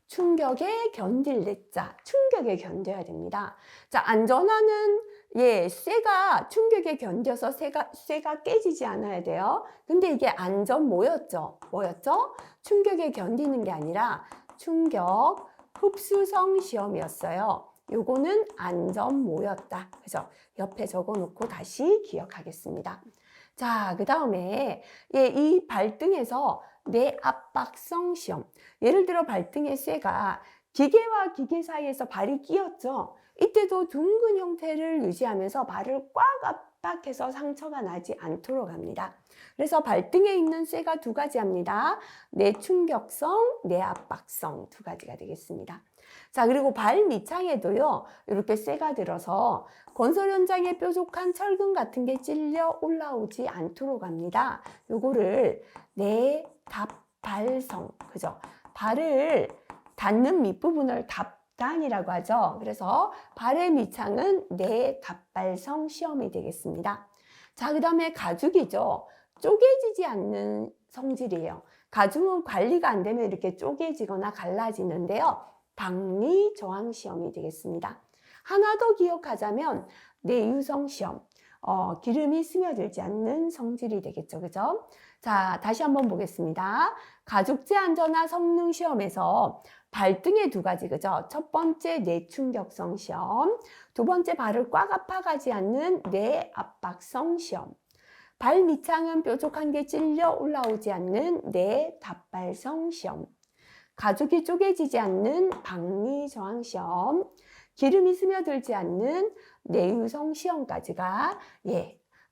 충격에 견딜 내자, 충격에 견뎌야 됩니다. 자, 안전화는 쇠가 충격에 견뎌서 쇠가 깨지지 않아야 돼요. 근데 이게 안전 뭐였죠? 충격에 견디는 게 아니라 충격 흡수성 시험이었어요. 요거는 안전모였다. 그죠? 옆에 적어 놓고 다시 기억하겠습니다. 자, 그 다음에 이 발등에서 내압박성 시험. 예를 들어 발등의 쇠가 기계와 기계 사이에서 발이 끼었죠. 이때도 둥근 형태를 유지하면서 발을 꽉 압박해서 상처가 나지 않도록 합니다. 그래서 발등에 있는 쇠가 두 가지 합니다. 내충격성, 내압박성 두 가지가 되겠습니다. 자, 그리고 발 밑창에도요, 이렇게 쇠가 들어서 건설 현장에 뾰족한 철근 같은 게 찔려 올라오지 않도록 합니다. 요거를 내답발성, 그죠? 발을 닿는 밑부분을 답단이라고 하죠. 그래서 발의 밑창은 내답발성 시험이 되겠습니다. 자, 그 다음에 가죽이죠. 쪼개지지 않는 성질이에요. 가죽은 관리가 안 되면 이렇게 쪼개지거나 갈라지는데요. 방리 저항 시험이 되겠습니다. 하나 더 기억하자면 내유성 시험. 기름이 스며들지 않는 성질이 되겠죠. 그죠? 자, 다시 한번 보겠습니다. 가죽재 안전화 성능 시험에서 발등에 두 가지, 그죠? 첫 번째 내충격성 시험, 두 번째 발을 꽉 압박하지 않는 내압박성 시험. 발 밑창은 뾰족한 게 찔려 올라오지 않는 내답발성 시험. 가죽이 쪼개지지 않는 방리 저항 시험. 기름이 스며들지 않는 내유성 시험까지가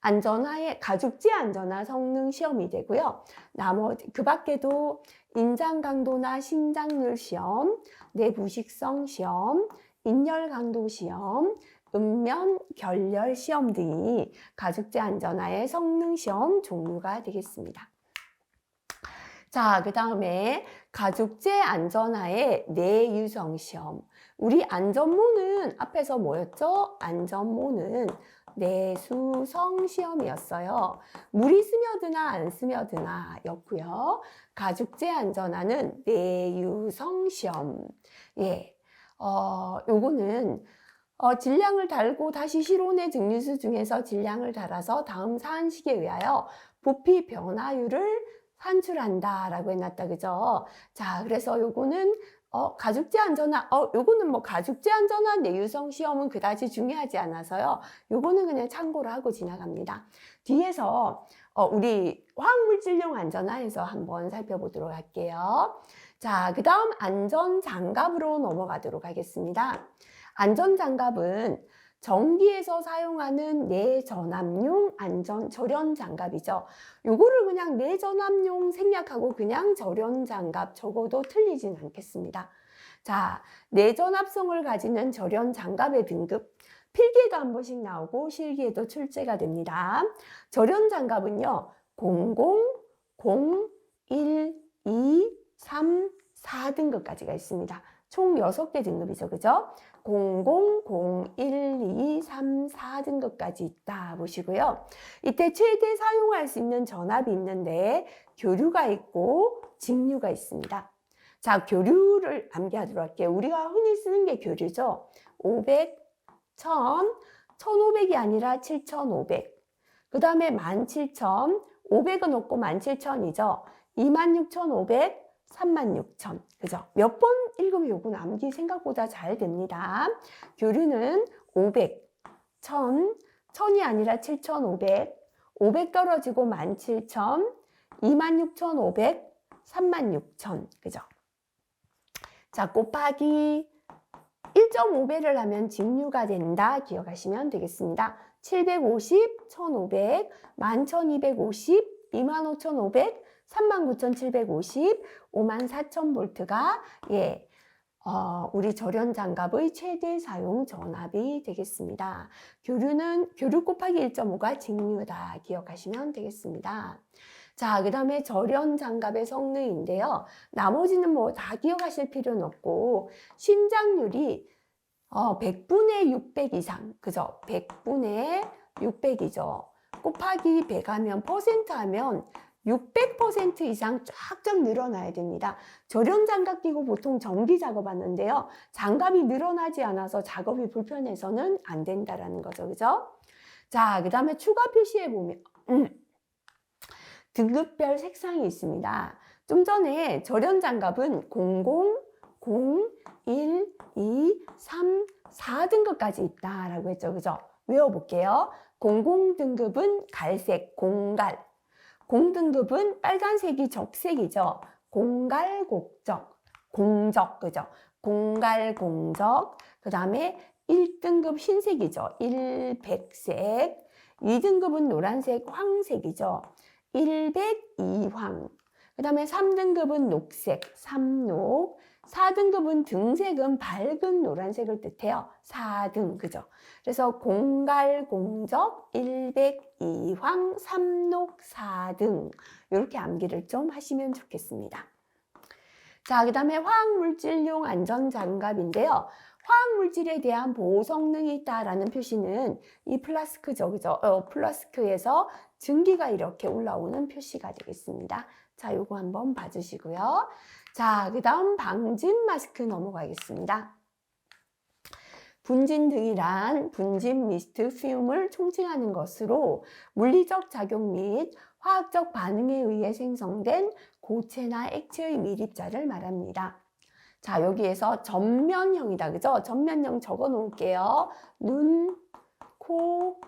안전화의 가죽재 안전화 성능 시험이 되고요. 나머지 그 밖에도 인장 강도나 신장률 시험, 내부식성 시험, 인열 강도 시험, 음면 결렬 시험 등이 가죽재 안전화의 성능 시험 종류가 되겠습니다. 자, 그 다음에 가죽재 안전화의 내유성 시험. 우리 안전모는 앞에서 뭐였죠? 안전모는 내수성 시험이었어요. 물이 스며드나 안 스며드나 였고요. 가죽재 안전화는 내유성 시험. 요거는 질량을 달고 다시 실온의 증류수 중에서 질량을 달아서 다음 사안식에 의하여 부피 변화율을 산출한다라고 해놨다, 그죠? 자, 그래서 요거는 가죽재 안전화, 요거는 뭐 가죽재 안전화 내유성 시험은 그다지 중요하지 않아서요. 요거는 그냥 참고로 하고 지나갑니다. 뒤에서 우리 화학물질용 안전화에서 한번 살펴보도록 할게요. 자, 그 다음 안전장갑으로 넘어가도록 하겠습니다. 안전장갑은 전기에서 사용하는 내전압용 절연장갑이죠. 요거를 그냥 내전압용 생략하고 그냥 절연장갑 적어도 틀리진 않겠습니다. 자, 내전압성을 가지는 절연장갑의 등급. 필기에도 한 번씩 나오고 실기에도 출제가 됩니다. 절연장갑은요, 00, 01, 2, 3, 4등급까지가 있습니다. 총 6개 등급이죠. 그죠? 00, 01, 2, 3, 4등급까지 있다 보시고요. 이때 최대 사용할 수 있는 전압이 있는데 교류가 있고 직류가 있습니다. 자, 교류를 암기하도록 할게요. 우리가 흔히 쓰는 게 교류죠. 500, 1000, 1500이 아니라 7500. 그 다음에 17000, 500은 없고 17000이죠. 26500, 36,000. 그죠? 몇 번 읽으면 요건 암기 생각보다 잘 됩니다. 교류는 500, 1000, 1000이 아니라 7500, 500 떨어지고 17,000, 26,500, 36,000. 그죠? 자, 곱하기 1.5배를 하면 직류가 된다. 기억하시면 되겠습니다. 750, 1500, 11,250, 25,500, 39,750, 54,000V가 우리 절연 장갑의 최대 사용 전압이 되겠습니다. 교류 곱하기 1.5가 직류다. 기억하시면 되겠습니다. 자, 그 다음에 절연 장갑의 성능인데요. 나머지는 뭐 다 기억하실 필요는 없고, 신장률이 100분의 600 이상, 그죠? 100분의 600이죠. 곱하기 100 하면 퍼센트 하면 600% 이상 쫙쫙 늘어나야 됩니다. 절연 장갑 끼고 보통 전기 작업하는데요. 장갑이 늘어나지 않아서 작업이 불편해서는 안 된다라는 거죠. 그죠? 자, 그 다음에 추가 표시해 보면 등급별 색상이 있습니다. 좀 전에 절연 장갑은 00, 0, 1, 2, 3, 4등급까지 있다라고 했죠. 그죠? 외워볼게요. 00 등급은 갈색, 공갈. 0등급은 빨간색이 적색이죠. 공갈, 곡적, 공적, 그죠? 공갈, 공적. 그 다음에 1등급 흰색이죠. 1백색. 2등급은 노란색, 황색이죠. 1백, 2황. 그 다음에 3등급은 녹색, 삼녹. 4등급은 등색은 밝은 노란색을 뜻해요. 4등, 그죠? 그래서 공갈, 공적, 1백, 2황, 3녹, 4등. 이렇게 암기를 좀 하시면 좋겠습니다. 자, 그 다음에 화학물질용 안전장갑인데요. 화학물질에 대한 보호 성능이 있다라는 표시는 이 플라스크죠, 그죠? 플라스크에서 증기가 이렇게 올라오는 표시가 되겠습니다. 자, 요거 한번 봐주시고요. 자, 그 다음 방진 마스크 넘어가겠습니다. 분진 등이란 분진 미스트 피움을 총칭하는 것으로 물리적 작용 및 화학적 반응에 의해 생성된 고체나 액체의 밀입자를 말합니다. 자, 여기에서 전면형이다. 그죠? 전면형 적어 놓을게요. 눈, 코,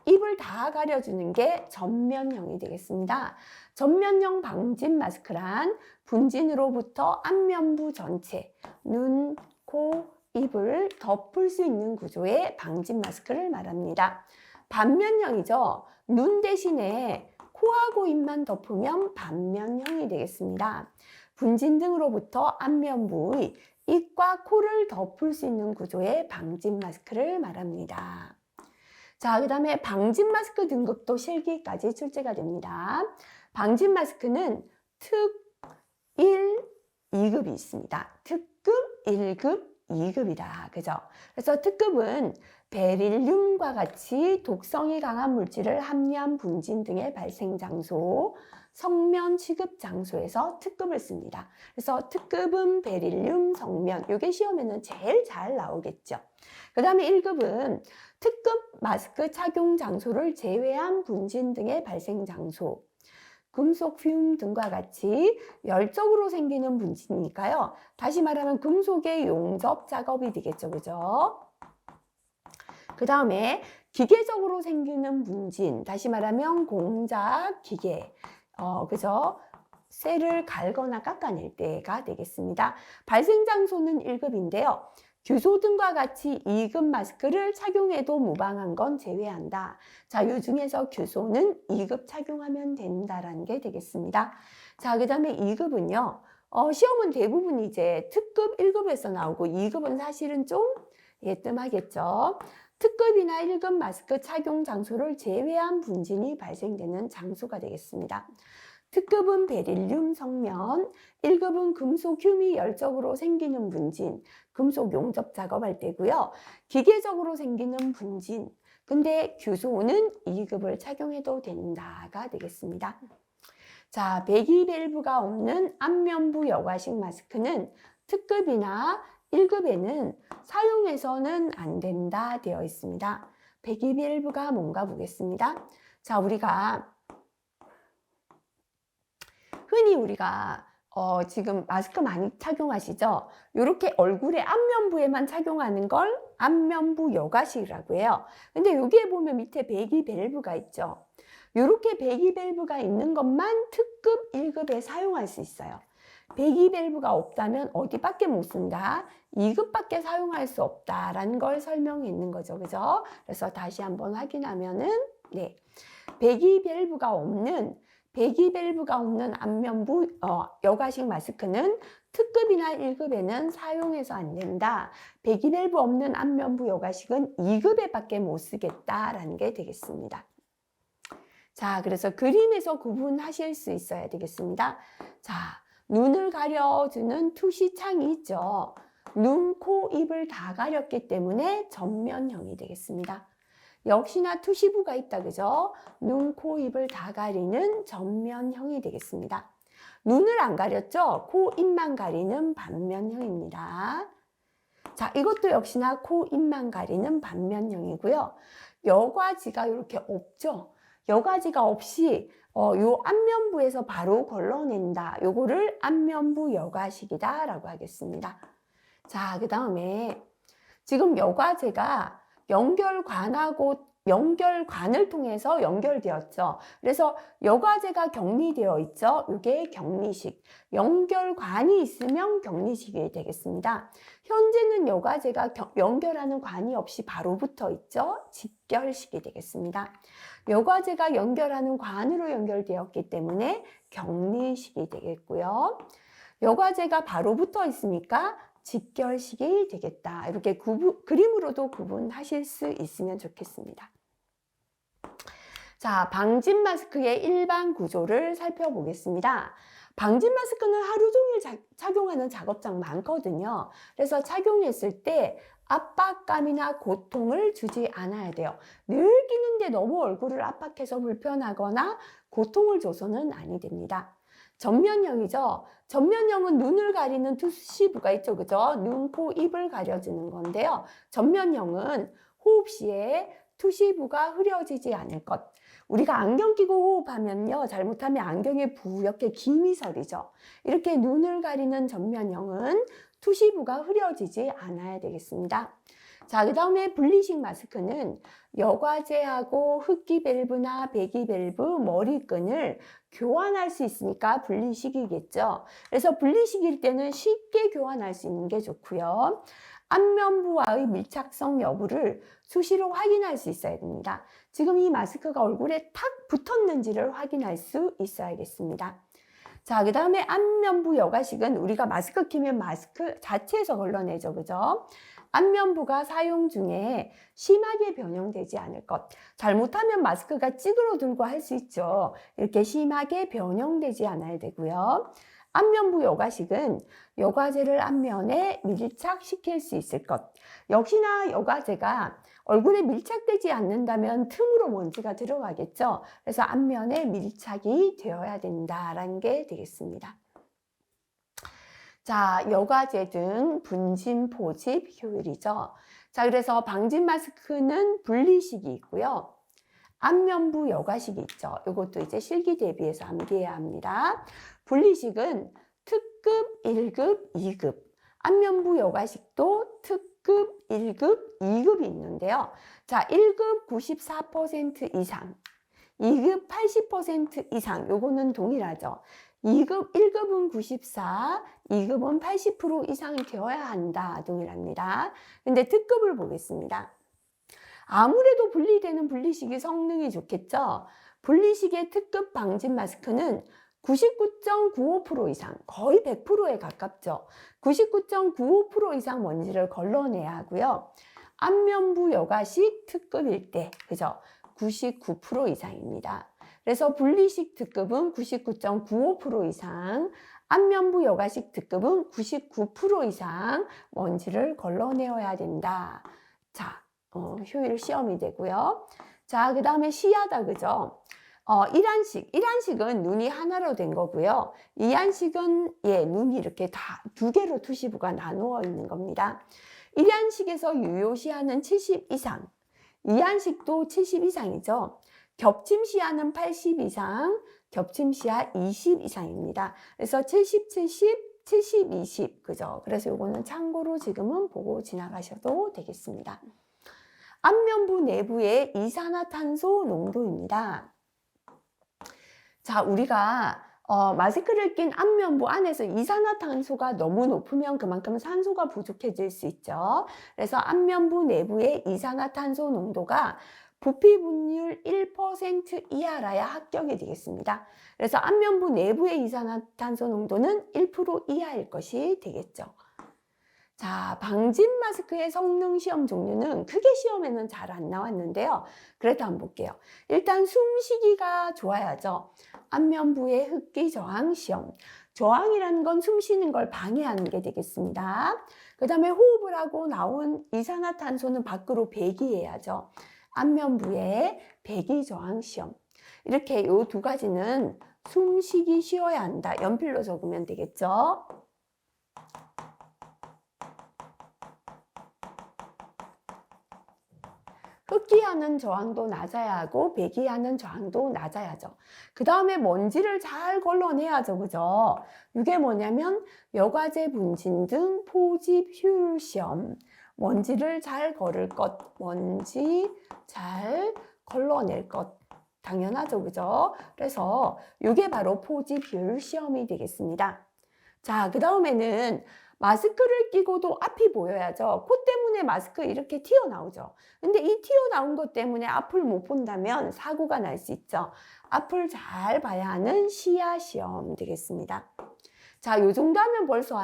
입을 다 가려주는 게 전면형이 되겠습니다. 전면형 방진 마스크란 분진으로부터 안면부 전체, 눈, 코, 입을 덮을 수 있는 구조의 방진 마스크를 말합니다. 반면형이죠. 눈 대신에 코하고 입만 덮으면 반면형이 되겠습니다. 분진 등으로부터 안면부의 입과 코를 덮을 수 있는 구조의 방진 마스크를 말합니다. 자, 그 다음에 방진 마스크 등급도 실기까지 출제가 됩니다. 방진 마스크는 특 1, 2급이 있습니다. 특급, 1급, 2급이다. 그죠? 그래서 특급은 베릴륨과 같이 독성이 강한 물질을 함유한 분진 등의 발생 장소, 성면 취급 장소에서 특급을 씁니다. 그래서 특급은 베릴륨, 성면. 이게 시험에는 제일 잘 나오겠죠. 그 다음에 1급은 특급 마스크 착용 장소를 제외한 분진 등의 발생 장소, 금속 퓨움 등과 같이 열적으로 생기는 분진이니까요. 다시 말하면 금속의 용접 작업이 되겠죠. 그죠? 그 다음에 기계적으로 생기는 분진, 다시 말하면 공작 기계, 그죠? 쇠를 갈거나 깎아낼 때가 되겠습니다. 발생 장소는 1급인데요. 규소 등과 같이 2급 마스크를 착용해도 무방한 건 제외한다. 자, 이 중에서 규소는 2급 착용하면 된다라는 게 되겠습니다. 자, 그 다음에 2급은요. 시험은 대부분 이제 특급 1급에서 나오고 2급은 사실은 좀 뜸하겠죠. 특급이나 1급 마스크 착용 장소를 제외한 분진이 발생되는 장소가 되겠습니다. 특급은 베릴륨 성면, 1급은 금속 흉이 열적으로 생기는 분진, 금속 용접 작업할 때고요. 기계적으로 생기는 분진, 근데 규소는 2급을 착용해도 된다가 되겠습니다. 자, 배기 밸브가 없는 안면부 여과식 마스크는 특급이나 1급에는 사용해서는 안 된다 되어 있습니다. 배기 밸브가 뭔가 보겠습니다. 자, 흔히 우리가 지금 마스크 많이 착용하시죠? 이렇게 얼굴의 안면부에만 착용하는 걸 안면부 여과식이라고 해요. 근데 여기에 보면 밑에 배기 밸브가 있죠. 이렇게 배기밸브가 있는 것만 특급 1급에 사용할 수 있어요. 배기밸브가 없다면 어디밖에 못 쓴다? 2급밖에 사용할 수 없다라는 걸 설명해 있는 거죠. 그죠? 그래서 다시 한번 확인하면은, 네. 배기밸브가 없는 안면부 여과식 마스크는 특급이나 1급에는 사용해서 안 된다. 배기밸브 없는 안면부 여과식은 2급에밖에 못 쓰겠다라는 게 되겠습니다. 자, 그래서 그림에서 구분하실 수 있어야 되겠습니다. 자, 눈을 가려주는 투시창이 있죠. 눈, 코, 입을 다 가렸기 때문에 전면형이 되겠습니다. 역시나 투시부가 있다, 그죠? 눈, 코, 입을 다 가리는 전면형이 되겠습니다. 눈을 안 가렸죠? 코, 입만 가리는 반면형입니다. 자, 이것도 역시나 코, 입만 가리는 반면형이고요. 여과지가 이렇게 없죠? 여과지가 없이 요 안면부에서 바로 걸러낸다. 요거를 안면부 여과식이다 라고 하겠습니다. 자, 그 다음에 지금 여과제가 연결관을 통해서 연결되었죠. 그래서 여과제가 격리되어 있죠. 이게 격리식. 연결관이 있으면 격리식이 되겠습니다. 현재는 여과제가 연결하는 관이 없이 바로 붙어 있죠. 직결식이 되겠습니다. 여과제가 연결하는 관으로 연결되었기 때문에 격리식이 되겠고요. 여과제가 바로 붙어 있으니까 직결식이 되겠다. 이렇게 그림으로도 구분하실 수 있으면 좋겠습니다. 자, 방진 마스크의 일반 구조를 살펴보겠습니다. 방진 마스크는 하루 종일 착용하는 작업장 많거든요. 그래서 착용했을 때 압박감이나 고통을 주지 않아야 돼요. 늘 끼는데 너무 얼굴을 압박해서 불편하거나 고통을 줘서는 아니 됩니다. 전면형이죠. 전면형은 눈을 가리는 투시부가 있죠. 그죠? 눈, 코, 입을 가려주는 건데요. 전면형은 호흡 시에 투시부가 흐려지지 않을 것. 우리가 안경 끼고 호흡하면요. 잘못하면 안경에 부옇게 김이 서리죠. 이렇게 눈을 가리는 전면형은 투시부가 흐려지지 않아야 되겠습니다. 자, 그 다음에 분리식 마스크는 여과제하고 흡기밸브나 배기밸브 머리끈을 교환할 수 있으니까 분리식이겠죠. 그래서 분리식일 때는 쉽게 교환할 수 있는 게 좋고요. 안면부와의 밀착성 여부를 수시로 확인할 수 있어야 됩니다. 지금 이 마스크가 얼굴에 탁 붙었는지를 확인할 수 있어야겠습니다. 자, 그 다음에 안면부 여과식은 우리가 마스크 끼면 마스크 자체에서 걸러내죠. 그죠? 안면부가 사용 중에 심하게 변형되지 않을 것. 잘못하면 마스크가 찌그러들고 할 수 있죠. 이렇게 심하게 변형되지 않아야 되고요. 안면부 여과식은 여과제를 안면에 밀착시킬 수 있을 것. 역시나 여과제가 얼굴에 밀착되지 않는다면 틈으로 먼지가 들어가겠죠. 그래서 안면에 밀착이 되어야 된다라는 게 되겠습니다. 자, 여과제 등 분진 포집 효율이죠. 자, 그래서 방진 마스크는 분리식이 있고요. 안면부 여과식이 있죠. 이것도 이제 실기 대비해서 암기해야 합니다. 분리식은 특급, 1급, 2급. 안면부 여과식도 특급, 1급, 2급이 있는데요. 자, 1급 94% 이상, 2급 80% 이상. 요거는 동일하죠. 1급은 94, 2급은 80% 이상이 되어야 한다. 동일합니다. 근데 특급을 보겠습니다. 아무래도 분리되는 분리식이 성능이 좋겠죠. 분리식의 특급 방진 마스크는 99.95% 이상, 거의 100%에 가깝죠. 99.95% 이상 먼지를 걸러내야 하고요. 안면부 여과식 특급일 때, 그죠? 99% 이상입니다. 그래서 분리식 특급은 99.95% 이상, 안면부 여과식 특급은 99% 이상 먼지를 걸러내어야 된다. 자, 효율 시험이 되고요. 자, 그 다음에 시야다, 그죠? 일안식은 눈이 하나로 된 거고요. 이안식은 눈이 이렇게 다 두 개로 투시부가 나누어 있는 겁니다. 일안식에서 유효 시야는 70 이상, 이안식도 70 이상이죠. 겹침 시야는 80 이상, 겹침 시야 20 이상입니다. 그래서 70, 70, 70, 20, 그죠? 그래서 요거는 참고로 지금은 보고 지나가셔도 되겠습니다. 안면부 내부의 이산화탄소 농도입니다. 자, 우리가 마스크를 낀 안면부 안에서 이산화탄소가 너무 높으면 그만큼 산소가 부족해질 수 있죠. 그래서 안면부 내부의 이산화탄소 농도가 부피 분율 1% 이하라야 합격이 되겠습니다. 그래서 안면부 내부의 이산화탄소 농도는 1% 이하일 것이 되겠죠. 자, 방진 마스크의 성능 시험 종류는 크게 시험에는 잘 안 나왔는데요. 그래도 한번 볼게요. 일단 숨쉬기가 좋아야죠. 안면부의 흡기 저항 시험. 저항이라는 건 숨 쉬는 걸 방해하는 게 되겠습니다. 그 다음에 호흡을 하고 나온 이산화탄소는 밖으로 배기해야죠. 안면부의 배기 저항 시험. 이렇게 이 두 가지는 숨쉬기 쉬어야 한다. 연필로 적으면 되겠죠. 흡기하는 저항도 낮아야 하고 배기하는 저항도 낮아야죠. 그 다음에 먼지를 잘 걸러내야죠. 그죠? 이게 뭐냐면 여과제 분진 등 포집 효율 시험. 먼지를 잘 걸을 것, 먼지 잘 걸러낼 것. 당연하죠. 그죠? 그래서 이게 바로 포집 효율 시험이 되겠습니다. 자, 그 다음에는 마스크를 끼고도 앞이 보여야죠. 코 때문에 마스크 이렇게 튀어나오죠. 근데 이 튀어나온 것 때문에 앞을 못 본다면 사고가 날 수 있죠. 앞을 잘 봐야 하는 시야 시험 되겠습니다. 자, 요 정도 하면 벌써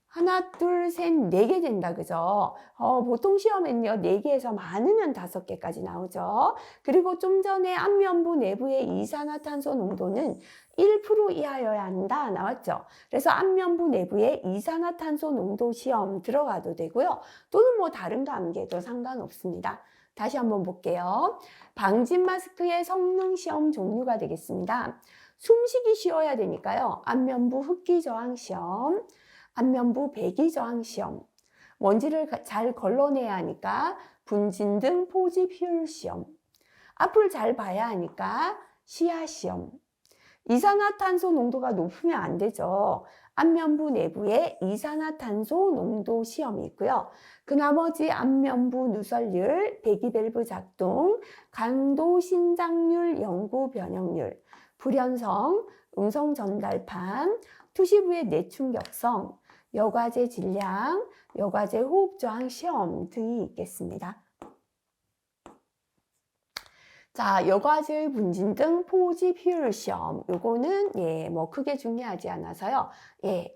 하나, 둘, 셋, 네 개 된다. 그죠? 보통 시험에는요, 4개에서 많으면 5개까지 나오죠. 그리고 좀 전에 안면부 내부의 이산화탄소 농도는 1% 이하여야 한다. 나왔죠. 그래서 안면부 내부의 이산화탄소 농도 시험 들어가도 되고요. 또는 뭐 다른 거 안 개도 상관없습니다. 다시 한번 볼게요. 방진 마스크의 성능 시험 종류가 되겠습니다. 숨쉬기 쉬어야 되니까요. 안면부 흡기 저항 시험, 안면부 배기 저항 시험, 먼지를 잘 걸러내야 하니까 분진 등 포집 효율 시험, 앞을 잘 봐야 하니까 시야 시험, 이산화탄소 농도가 높으면 안 되죠. 안면부 내부에 이산화탄소 농도 시험이 있고요. 그 나머지 안면부 누설율, 배기밸브 작동, 강도 신장률, 영구 변형률, 불연성, 음성 전달판, 투시부의 내충격성, 여과제 질량, 여과제 호흡 저항 시험 등이 있겠습니다. 자, 여과제의 분진 등 포집 효율 시험. 요거는 뭐 크게 중요하지 않아서요.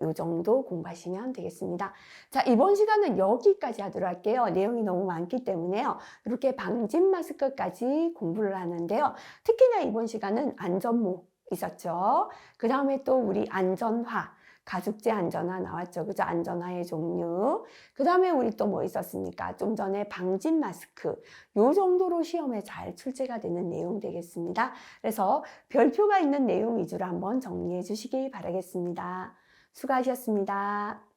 요 정도 공부하시면 되겠습니다. 자, 이번 시간은 여기까지 하도록 할게요. 내용이 너무 많기 때문에요. 이렇게 방진 마스크까지 공부를 하는데요. 특히나 이번 시간은 안전모 있었죠. 그 다음에 또 우리 안전화. 가죽재 안전화 나왔죠. 그죠? 안전화의 종류. 그 다음에 우리 또 뭐 있었습니까? 좀 전에 방진 마스크. 요 정도로 시험에 잘 출제가 되는 내용 되겠습니다. 그래서 별표가 있는 내용 위주로 한번 정리해 주시기 바라겠습니다. 수고하셨습니다.